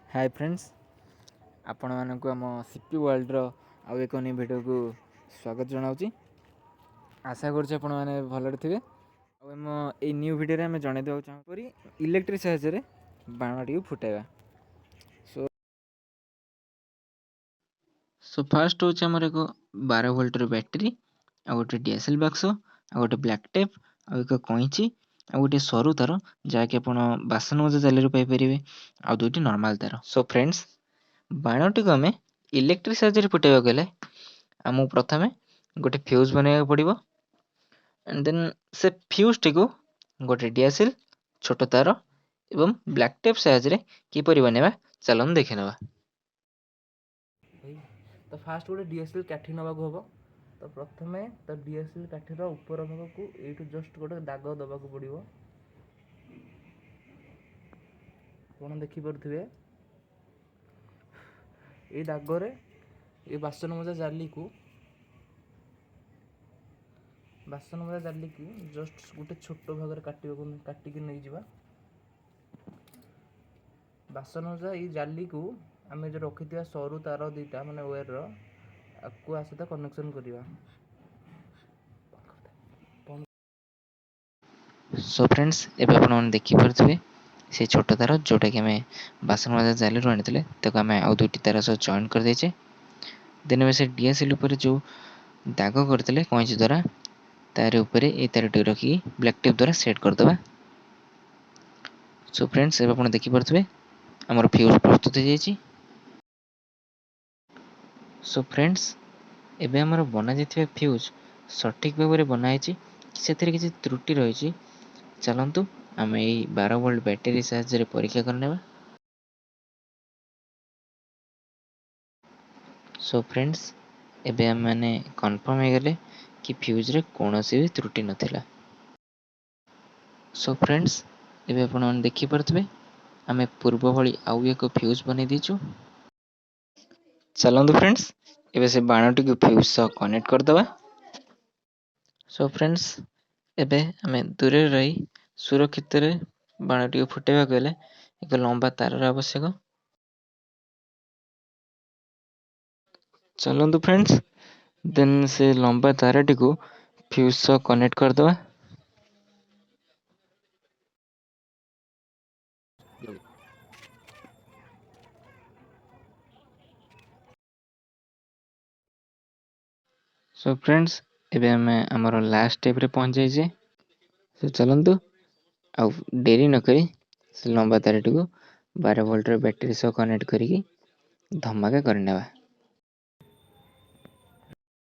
Hi friends, आपण मानकु आम CP world रो आउ एक न्यू वीडियो को स्वागत जनाऊँगी। आशा करुँच आपण मैंने भलरे थे। आम ये न्यू वीडियो आम जन देवा चाहूँ इलेक्ट्रिक साहाय्य बाण टी फुटाइबा। सो फास्ट हूँ आमर एक 12 वोल्टर बैटेरी आ गोटे डीएसएल बक्स आ गोटे ब्लैक टेप आ एक कईची आ गोटे सरू तार जहाँकि आप बासन मजा जाली पाइपर आ दुईटी नॉर्मल तार। सो फ्रेंड्स, बाणटी को आम इलेक्ट्रिक साहाय्य फुटाइबा गले आमको प्रथम गोटे फ्यूज बनवाक पड़ो एंड देन से फ्यूज टी को गोटे डीएसएल छोट तार एवं ब्लैक टेप साहाय्य किपरि बनवा चलन देखे नवा। तो फास्ट गोटे डीएसएल काठी नवाक हम। तो प्रथम तो डीएसएल काठीर ऊपर भाग को यू जस्ट गोटे दाग दबा पड़ो। आप देखिपे ये दागरे ये बासन मजा जाली को जस्ट गोटे छोट भाग काटिकी नहीं जावा। बासन मजा ये जाली को आम जो रखी सरू तार दीटा माने वायर आपको आसता कनेक्शन करवा। सो फ्रेंड्स, एबे आपण देखिपे से छोट तार जोटा कि आम बासन मजा जाली आनी आम आउ दुईटी तार सब जॉइन कर देचे। देन से डीएसएल उपर जो दाग करते कैंची द्वारा तार उपरे ये तार टी रखी ब्लैक टेप द्वारा सेट करदे। सो फ्रेंड्स, एबे आपण देखिपे आमर फ्यूज प्रस्तुत हो जाइए। सो फ्रेंड्स, एबे आमर बना जाइए फ्यूज सठिक भाव में बनाई से किसी त्रुटि रही। चलतु आम यही 12 वोल्ट बैटेरी साहाय्य परीक्षा करने। सो फ्रेंड्स, एबे आम मैंने कन्फर्म हो गले कि फ्यूज रे कौन सी भी त्रुटि नथिला। सो फ्रेंड्स, एबे आपण देखिपे आम पूर्व भली आउ एक फ्यूज बन दीचु। चलतु फ्रेंड्स, एबे से बाणटी को फ्यूज सह कनेक्ट करदे। सो फ्रेंड्स, एबे आम दूर रही सुरक्षित बाणटी को फुटेबा गले एक लंबा तार आवश्यक। चलतु फ्रेंड्स, देन से लंबा तारटी को फ्यूज सह कनेक्ट करदे। सो फ्रेंड्स, एबे आम आमर लास्ट स्टेप रे पहुंच जाइए। सो चलतु आउ डेरी न करी से लंबा तारटी को 12 वोल्ट बैटेरी सह कनेक्ट करी धमाका करने।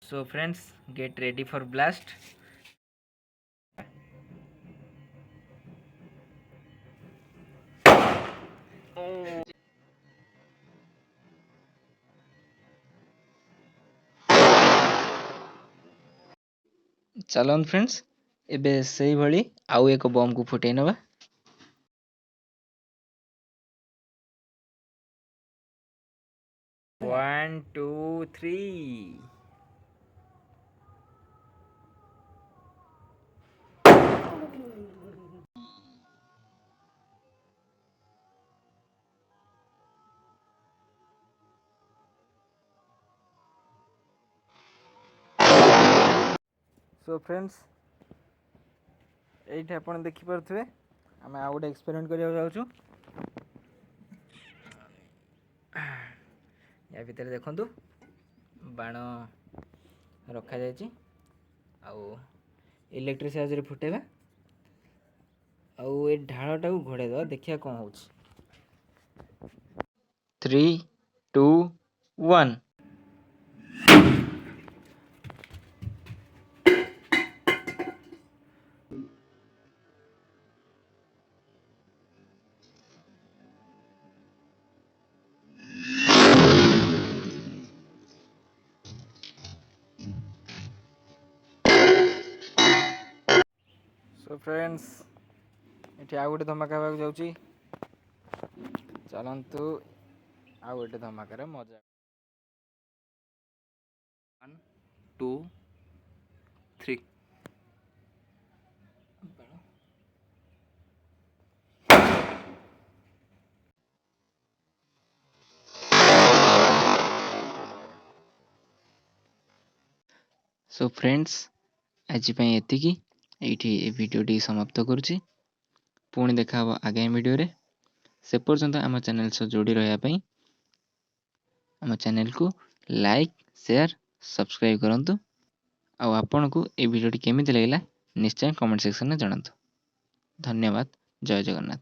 So friends, get ready for blast. चलन फ्रेंड्स, एबे से भली आउ एक बम को फुटे नवा। 1 2 3। सो फ्रेंड्स, ये आप देखिपे आम आउ गोटे एक्सपेरिमेंट करने जाऊँ। या भितर देखु बाण रखा जाए इलेक्ट्रिक साहाय्य फुटेबा आउ ढालटा को घोड़े दवा देखिए कौन हो। 3 2 1। सो फ्रेंड्स, ये आउ गोटे धमाका होगा जाऊँगी। चलतु आउ गोटे धमाकार मजा। 1 2 3। सो फ्रेंड्स आज एतिकी एठी ए भिडियोटी समाप्त करुच्ची। पुणी देखा हबो आगामी वीडियो रे। से पर्यंत आम चैनल सह जोड़ी रहा आम चैनल को लाइक शेयर सब्सक्राइब करंतु। आ आपन को ए वीडियोटी केमिति लागला निश्चय कमेंट सेक्शन में जणातु। धन्यवाद। जय जगन्नाथ।